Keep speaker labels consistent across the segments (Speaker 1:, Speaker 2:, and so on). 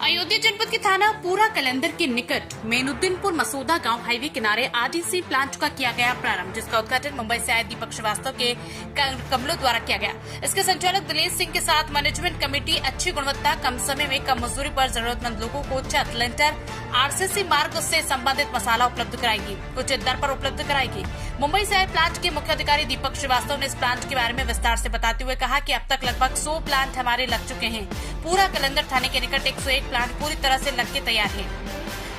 Speaker 1: अयोध्या जनपद के थाना पूरा कलंदर के निकट मेनुद्दीनपुर मसूदा गांव हाईवे किनारे आरडीसी प्लांट का किया गया प्रारंभ, जिसका उद्घाटन मुंबई से आए दीपक श्रीवास्तव के कमलों द्वारा किया गया। इसके संचालक दिनेश सिंह के साथ मैनेजमेंट कमेटी अच्छी गुणवत्ता, कम समय में कम मजदूरी पर जरूरतमंद लोगों को छत, लेंटर, आरसीसी मार्ग से संबंधित मसाला उपलब्ध कराएगी, उचित दर पर उपलब्ध कराएगी। मुंबई से आए प्लांट के मुख्य अधिकारी दीपक श्रीवास्तव ने इस प्लांट के बारे में विस्तार से बताते हुए कहा कि अब तक लगभग 100 प्लांट हमारे लग चुके हैं। पूरा कलंदर थाने के निकट 101 प्लांट पूरी तरह से लग के तैयार है,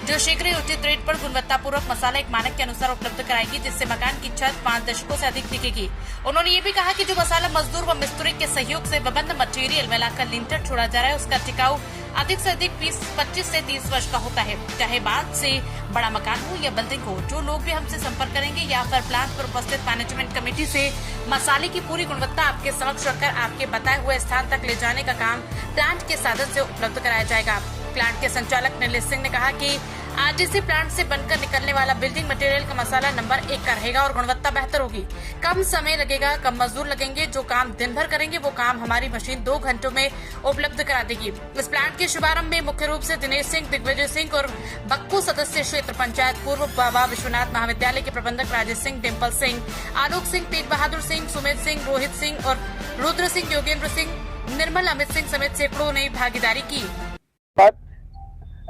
Speaker 1: जो शीघ्र ही उचित रेट पर गुणवत्तापूर्वक मसाला एक मानक के अनुसार उपलब्ध कराएगी, जिससे मकान की छत 5 दशकों से अधिक टिकेगी। उन्होंने ये भी कहा कि जो मसाला मजदूर व मिस्त्री के सहयोग से विभिन्न मटेरियल मिलाकर लिंटर छोड़ा जा रहा है, उसका टिकाऊ अधिक से अधिक 25 से 30 वर्ष का होता है। चाहे बाद से बड़ा मकान हो या बिल्डिंग हो, जो लोग भी हमसे संपर्क करेंगे या फिर प्लांट पर उपस्थित मैनेजमेंट कमेटी से मसाले की पूरी गुणवत्ता आपके समक्ष रखकर आपके बताए हुए स्थान तक ले जाने का काम प्लांट के साधन से उपलब्ध कराया जाएगा। प्लांट के संचालक दिनेश सिंह ने कहा कि आरडीसी प्लांट से बनकर निकलने वाला बिल्डिंग मटेरियल का मसाला नंबर 1 का रहेगा और गुणवत्ता बेहतर होगी। कम समय लगेगा, कम मजदूर लगेंगे, जो काम दिन भर करेंगे वो काम हमारी मशीन 2 घंटों में उपलब्ध करा देगी। इस प्लांट के शुभारंभ में मुख्य रूप से दिनेश सिंह, दिग्विजय सिंह और बक्कू सदस्य क्षेत्र पंचायत पूर्व बाबा विश्वनाथ महाविद्यालय के प्रबंधक राजेश सिंह, डिम्पल सिंह, आलोक सिंह, तेज बहादुर सिंह, सुमित सिंह, रोहित सिंह और रुद्र सिंह, योगेंद्र सिंह, निर्मल, अमित सिंह समेत सैकड़ों ने भागीदारी की।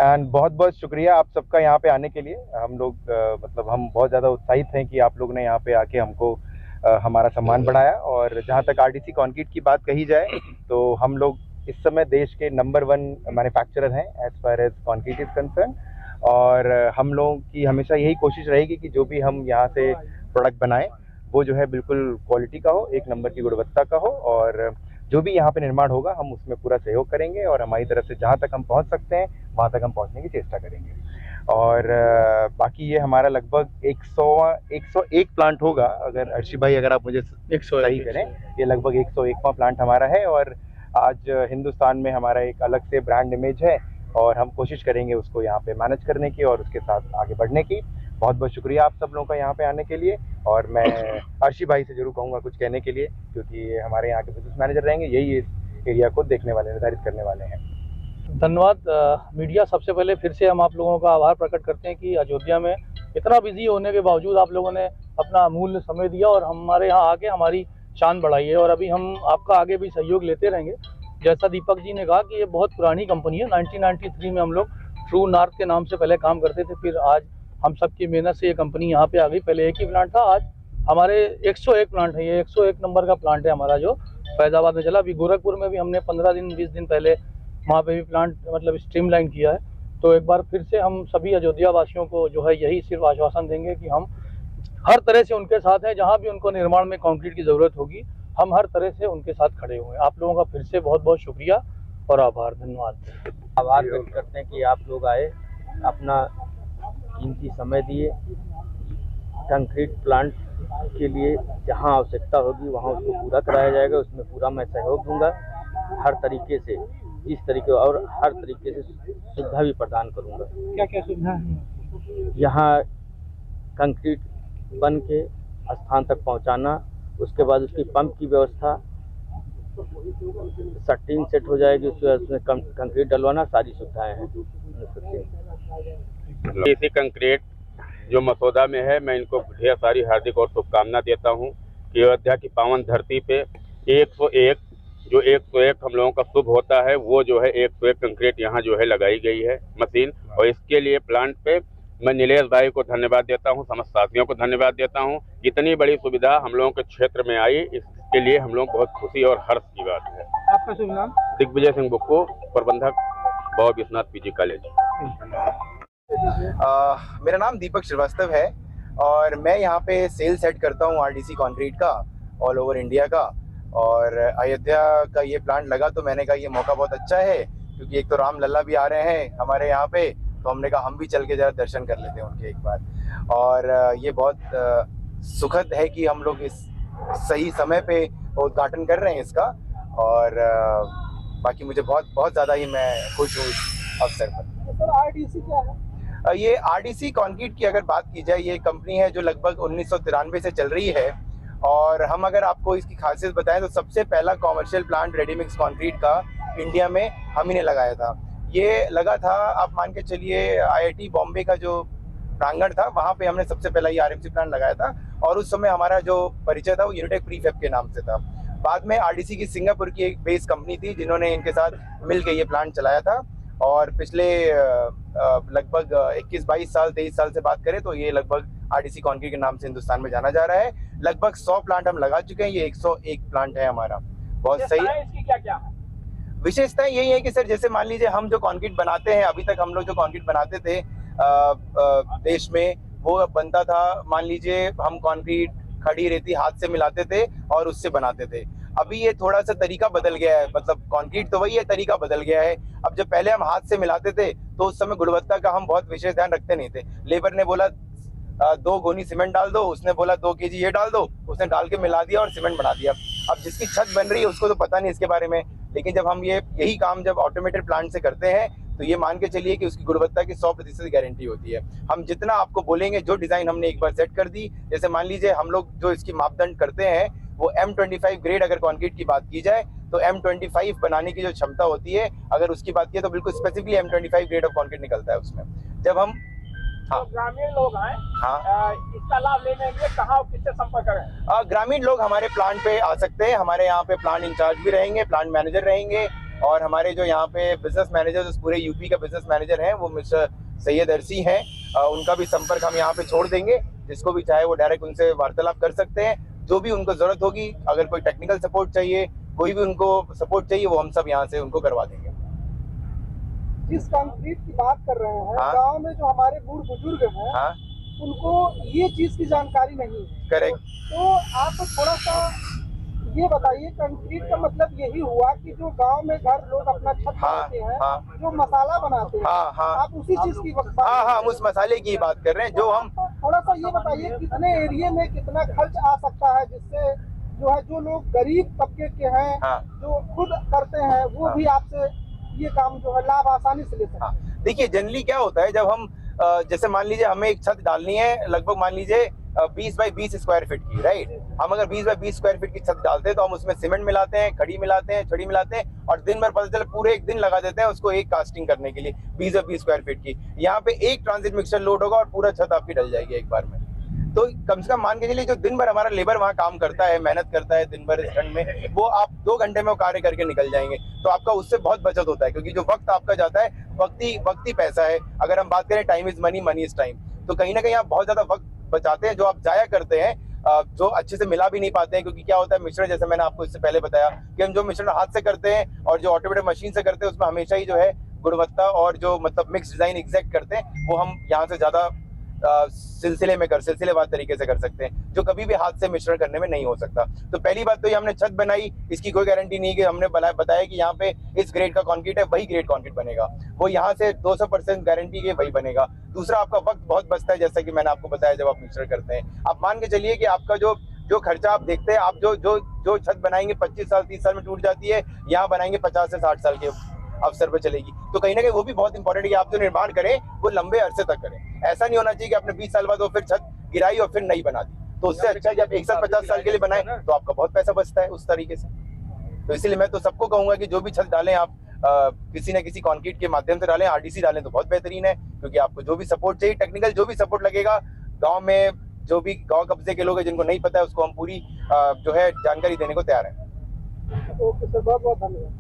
Speaker 2: एंड बहुत बहुत शुक्रिया आप सबका यहाँ पे आने के लिए। हम लोग हम बहुत ज़्यादा उत्साहित हैं कि आप लोग ने यहाँ पे आके हमको हमारा सम्मान बढ़ाया। और जहाँ तक आरडीसी कंक्रीट की बात कही जाए तो हम लोग इस समय देश के नंबर 1 मैन्युफैक्चरर हैं as far as concrete is concern. और हम लोगों की हमेशा यही कोशिश रहेगी कि जो भी हम यहाँ से प्रोडक्ट बनाएं वो जो है बिल्कुल क्वालिटी का हो, 1 नंबर की गुणवत्ता का हो। और जो भी यहाँ पे निर्माण होगा हम उसमें पूरा सहयोग करेंगे और हमारी तरफ से जहाँ तक हम पहुँच सकते हैं वहाँ तक हम पहुँचने की चेष्टा करेंगे। और बाकी ये हमारा लगभग 101 प्लांट होगा। अगर अर्शी भाई अगर आप मुझे सही करें, ये लगभग 101वां प्लांट हमारा है। और आज हिंदुस्तान में हमारा एक अलग से ब्रांड इमेज है और हम कोशिश करेंगे उसको यहाँ पे मैनेज करने की और उसके साथ आगे बढ़ने की। बहुत बहुत शुक्रिया आप सब लोगों का यहाँ पे आने के लिए। और मैं अर्शी भाई से जरूर कहूँगा कुछ कहने के लिए, क्योंकि हमारे यहाँ के बिजनेस मैनेजर रहेंगे, यही इस एरिया को देखने वाले, निर्धारित करने वाले हैं।
Speaker 3: धन्यवाद मीडिया। सबसे पहले फिर से हम आप लोगों का आभार प्रकट करते हैं कि अयोध्या में इतना बिजी होने के बावजूद आप लोगों ने अपना अमूल्य समय दिया और हमारे यहाँ आके हमारी शान बढ़ाई है। और अभी हम आपका आगे भी सहयोग लेते रहेंगे। जैसा दीपक जी ने कहा कि ये बहुत पुरानी कंपनी है। 1993 में हम लोग ट्रू नॉर्थ के नाम से पहले काम करते थे, फिर आज हम सबकी मेहनत से ये कंपनी यहाँ पे आ गई। पहले एक ही प्लांट था, आज हमारे 101 प्लांट है। ये 101 नंबर का प्लांट है हमारा, जो फैजाबाद में चला। अभी गोरखपुर में भी हमने 15-20 दिन पहले वहाँ पे भी प्लांट स्ट्रीमलाइन किया है। तो एक बार फिर से हम सभी अयोध्या वासियों को जो है यही सिर्फ आश्वासन देंगे कि हम हर तरह से उनके साथ हैं। जहाँ भी उनको निर्माण में कंक्रीट की ज़रूरत होगी हम हर तरह से उनके साथ खड़े हुए हैं। आप लोगों का फिर से बहुत बहुत शुक्रिया और आभार। धन्यवाद।
Speaker 4: आभार व्यक्त करते हैं कि आप लोग आए, अपना कीमती समय दिए। कंक्रीट प्लांट के लिए जहां आवश्यकता होगी वहां उसको पूरा कराया जाएगा, उसमें पूरा मैं सहयोग दूंगा हर तरीके से, जिस तरीके और हर तरीके से सुविधा भी प्रदान करूंगा।
Speaker 3: क्या क्या सुविधा है?
Speaker 4: यहाँ कंक्रीट बन के स्थान तक पहुंचाना, उसके बाद उसकी पंप की व्यवस्था, सटिंग सेट हो जाएगी, उसमें कंक्रीट डलवाना, सारी सुविधाएं हैं।
Speaker 5: इसी कंक्रीट जो मसौदा में है, मैं इनको ढेर सारी हार्दिक और शुभकामना देता हूं कि अयोध्या की पावन धरती पे 101 हम लोगों का शुभ होता है, वो जो है 101 कंक्रीट यहाँ जो है लगाई गई है मशीन। और इसके लिए प्लांट पे मैं नीलेश भाई को धन्यवाद देता हूँ, समस्त साथियों को धन्यवाद देता हूँ। इतनी बड़ी सुविधा हम लोगों के क्षेत्र में आई, इसके लिए हम लोग बहुत खुशी और हर्ष की बात है।
Speaker 3: आपका शुभ नाम?
Speaker 5: दिग्विजय सिंह बुक्को, प्रबंधक बाबा विश्वनाथ पीजी कॉलेज।
Speaker 2: मेरा नाम दीपक श्रीवास्तव है और मैं यहाँ पे सेल्स हेड करता हूँ आरडीसी कंक्रीट का ऑल ओवर इंडिया का। और अयोध्या का ये प्लांट लगा तो मैंने कहा ये मौका बहुत अच्छा है, क्योंकि एक तो राम लल्ला भी आ रहे हैं हमारे यहाँ पे, तो हमने कहा हम भी चल के जरा दर्शन कर लेते हैं उनके एक बार। और ये बहुत सुखद है कि हम लोग इस सही समय पे उद्घाटन कर रहे हैं इसका। और बाकी मुझे बहुत बहुत ज़्यादा ही मैं खुश हूँ इस अवसर पर।
Speaker 3: आरडीसी क्या है?
Speaker 2: ये आरडीसी कंक्रीट की अगर बात की जाए, ये कंपनी है जो लगभग 1993 से चल रही है। और हम अगर आपको इसकी खासियत बताएं तो सबसे पहला commercial plant ready mix concrete का इंडिया में हम ही ने लगाया था। ये लगा था, आप मान के चलिए IIT बॉम्बे का जो प्रांगण था वहाँ पे हमने सबसे पहला ये RMC प्लांट लगाया था, और उस समय हमारा जो परिचय था वो यूनिटेक प्रीफैब के नाम से था। बाद में RDC की सिंगापुर की एक बेस कंपनी थी जिन्होंने इनके साथ मिलकर ये प्लांट चलाया था, और पिछले लगभग 21-22 साल 23 साल से बात करें तो ये लगभग RDC कंक्रीट के नाम से हिंदुस्तान में जाना जा रहा है। लगभग 100 प्लांट हम लगा चुके हैं, ये 101 प्लांट है हमारा। बहुत सही है।
Speaker 6: इसकी क्या क्या
Speaker 2: विशेषताएं यही है कि सर जैसे मान लीजिए हम जो कंक्रीट बनाते हैं, अभी तक हम लोग जो कंक्रीट बनाते थे देश में, वो बनता था, मान लीजिए हम कंक्रीट खड़ी रेती हाथ से मिलाते थे और उससे बनाते थे। अभी ये थोड़ा सा तरीका बदल गया है, मतलब कंक्रीट तो वही है, तरीका बदल गया है। अब जब पहले हम हाथ से मिलाते थे तो उस समय गुणवत्ता का हम बहुत विशेष ध्यान रखते नहीं थे। लेबर ने बोला 2 गोनी सीमेंट डाल दो, उसने बोला 2 kg ये डाल दो, उसने डाल के मिला दिया और सीमेंट बना दिया। अब जिसकी छत बन रही है उसको तो पता नहीं इसके बारे में, लेकिन जब हम यही काम जब ऑटोमेटेड प्लांट से करते हैं तो ये मान के चलिए कि उसकी गुणवत्ता की 100% गारंटी होती है। हम जितना आपको बोलेंगे, जो डिजाइन हमने एक बार सेट कर दी, जैसे मान लीजिए हम लोग जो इसकी मापदंड करते हैं वो M25 ग्रेड अगर कंक्रीट की बात की जाए तो M25 बनाने की जो क्षमता होती है, अगर उसकी बात की तो बिल्कुल specifically M25 grade of concrete निकलता है उसमें। जब हम
Speaker 6: तो ग्रामीण लोग हैं,
Speaker 2: हाँ,
Speaker 6: इसका लाभ लेने के लिए कहाँ और किससे संपर्क करें?
Speaker 2: ग्रामीण लोग हमारे प्लांट पे आ सकते हैं। हमारे यहाँ पे प्लांट इंचार्ज भी रहेंगे, प्लांट मैनेजर रहेंगे, और हमारे जो यहाँ पे बिजनेस मैनेजर, उस पूरे यूपी का बिजनेस मैनेजर हैं वो मिस्टर सैयद अरसी हैं, उनका भी संपर्क हम यहाँ पे छोड़ देंगे। जिसको भी चाहे वो डायरेक्ट उनसे वार्तालाप कर सकते हैं। जो भी उनको जरूरत होगी, अगर कोई टेक्निकल सपोर्ट चाहिए, कोई भी उनको सपोर्ट चाहिए, वो हम सब यहाँ से उनको करवा देंगे।
Speaker 7: जिस कंक्रीट की बात कर रहे हैं,
Speaker 2: हाँ?
Speaker 7: गांव में जो हमारे बूढ़ बुजुर्ग हैं,
Speaker 2: हाँ,
Speaker 7: उनको ये चीज की जानकारी नहीं है।
Speaker 2: करेक्ट।
Speaker 7: तो आप थोड़ा सा ये बताइए, कंक्रीट का मतलब यही हुआ कि जो गांव में घर लोग अपना छत बनाते हैं,
Speaker 2: हाँ,
Speaker 7: जो मसाला बनाते हैं,
Speaker 2: हाँ, हाँ,
Speaker 7: आप उसी चीज की
Speaker 2: हाँ, हम उस मसाले की बात कर रहे हैं जो हम
Speaker 7: थोड़ा सा ये बताइए, कितने एरिया में कितना खर्च आ सकता है, जिससे जो है जो लोग गरीब तबके के हैं,
Speaker 2: हाँ,
Speaker 7: जो खुद करते हैं, वो
Speaker 2: हाँ,
Speaker 7: भी आपसे ये काम जो है लाभ आसानी से ले सकते हैं।
Speaker 2: हाँ। देखिए जनरली क्या होता है, जब हम जैसे मान लीजिए हमें एक छत डालनी है, लगभग मान लीजिए 20 बाई 20 स्क्वायर फीट की, राइट। हम अगर 20 बाई 20 स्क्वायर फीट की छत डालते हैं तो हम उसमें सीमेंट मिलाते हैं, खड़ी मिलाते हैं, छड़ी मिलाते हैं, और दिन भर पता चले पूरे एक दिन लगा देते हैं उसको एक कास्टिंग करने के लिए 20 बाई 20 स्क्वायर फीट की। यहाँ पे एक ट्रांजिट मिक्सचर लोड होगा और पूरा छत आपकी डल जाएगी एक बार में। तो कम से कम मान के चलिए जो दिन भर हमारा लेबर वहाँ काम करता है, मेहनत करता है दिन भर इस ठंड में, वो आप 2 घंटे में वो कार्य करके निकल जाएंगे। तो आपका उससे बहुत बचत होता है, क्योंकि जो वक्त आपका जाता है, वक्त ही पैसा है। अगर हम बात करें time is money, money is time, तो कहीं ना कहीं आप बहुत ज्यादा वक्त बचाते हैं जो आप जाया करते हैं, जो अच्छे से मिला भी नहीं पाते हैं। क्योंकि क्या होता है, मिश्रण, जैसे मैंने आपको इससे पहले बताया कि हम जो मिश्रण हाथ से करते हैं और जो ऑटोमेटिक मशीन से करते हैं, उसमें हमेशा ही जो है गुणवत्ता और जो मतलब मिक्स डिजाइन एग्जैक्ट करते हैं, वो हम यहाँ से ज्यादा सिलसिलेवार तरीके से कर सकते हैं, जो कभी भी हाथ से मिश्रण करने में नहीं हो सकता। तो पहली बात तो ये, हमने छत बनाई, इसकी कोई गारंटी नहीं कि हमने बताया कि यहाँ पे इस ग्रेड का कंक्रीट है, वही ग्रेड कंक्रीट बनेगा, वो यहाँ से 200% गारंटी के वही बनेगा। दूसरा, आपका वक्त बहुत बचता है, जैसा कि मैंने आपको बताया जब आप मिश्रण करते हैं। आप मान के चलिए कि आपका जो खर्चा आप देखते हैं, आप जो छत बनाएंगे 25 साल 30 साल में टूट जाती है, यहाँ बनाएंगे 50 से 60 साल के अवसर पे चलेगी। तो कहीं ना कहीं वो भी बहुत इंपॉर्टेंट है कि आप जो निर्माण करें वो लंबे अरसे तक करें। ऐसा नहीं होना चाहिए कि आपने 20 साल बाद वो फिर छत गिराई और फिर नई बना दी। तो उससे अच्छा कि आप 150 साल के लिए बनाएं तो आपका बहुत पैसा बचता है उस तरीके से। तो इसीलिए मैं तो सबको कहूंगा कि जो भी छत डालें आप किसी न किसी कंक्रीट के माध्यम से डालें, RDC डालें तो बहुत बेहतरीन है, क्योंकि आपको जो भी सपोर्ट चाहिए, टेक्निकल जो भी सपोर्ट लगेगा, गाँव में जो भी गाँव कब्जे के लोग हैं जिनको नहीं पता है, उसको हम पूरी जो है जानकारी देने को तैयार हैं।
Speaker 7: ओके सर, बहुत बहुत धन्यवाद।